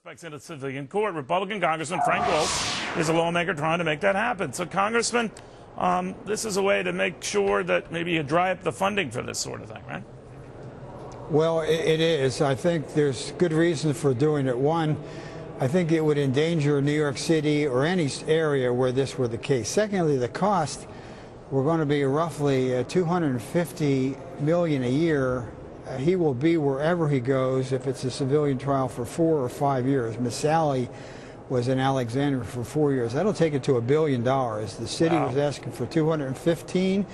In a civilian court. Republican Congressman Frank Wolf is a lawmaker trying to make that happen. So, Congressman, this is a way to make sure that maybe you dry up the funding for this sort of thing, right? Well, it is. I think there's good reason for doing it. One, I think it would endanger New York City or any area where this were the case. Secondly, the cost, we're going to be roughly $250 million a year. He will be wherever he goes if it's a civilian trial for 4 or 5 years. Miss Sally was in Alexandria for 4 years. That'll take it to $1 billion. The city was asking for $215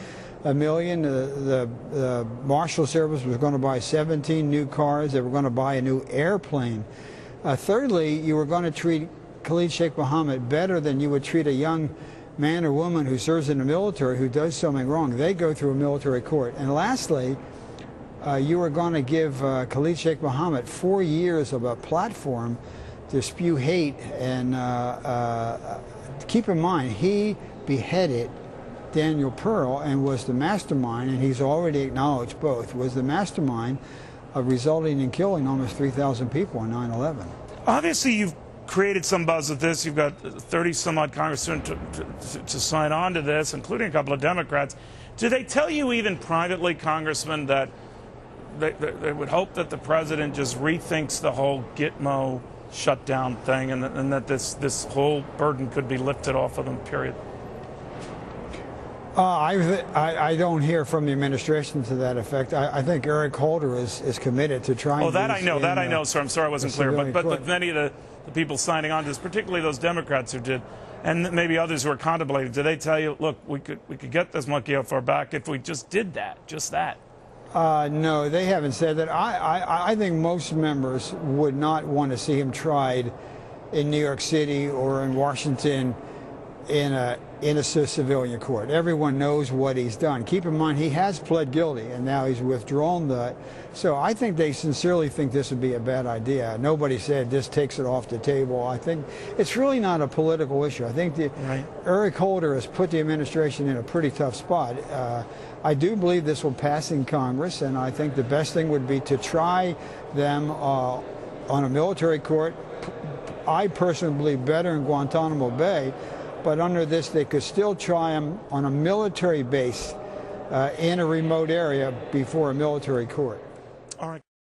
million. The Marshal Service was going to buy 17 new cars. They were going to buy a new airplane. Thirdly, you were going to treat Khalid Sheikh Mohammed better than you would treat a young man or woman who serves in the military who does something wrong. They go through a military court. And lastly, you were going to give Khalid Sheikh Mohammed 4 years of a platform to spew hate. And keep in mind, he beheaded Daniel Pearl and was the mastermind, and he's already acknowledged both, was the mastermind of resulting in killing almost 3,000 people on 9/11. Obviously, you've created some buzz with this. You've got 30-some-odd congressmen to sign on to this, including a couple of Democrats. Do they tell you even privately, Congressman, that they would hope that the president just rethinks the whole Gitmo shutdown thing and that this whole burden could be lifted off of them, period? I don't hear from the administration to that effect. I think Eric Holder is committed to trying to... Oh, that I know, sir. I'm sorry I wasn't clear. But many of the people signing on to this, particularly those Democrats who did, and maybe others who are contemplating, do they tell you, look, we could get this monkey off our back if we just did that, just that? No, they haven't said that. I think most members would not want to see him tried in New York City or in Washington in a civilian court. Everyone knows what he's done. Keep in mind, he has pled guilty, and now he's withdrawn that. So I think they sincerely think this would be a bad idea. Nobody said this takes it off the table. I think it's really not a political issue. I think Eric Holder has put the administration in a pretty tough spot. I do believe this will pass in Congress, and I think the best thing would be to try them on a military court. I personally believe better in Guantanamo Bay, but under this they could still try them on a military base in a remote area before a military court. All right.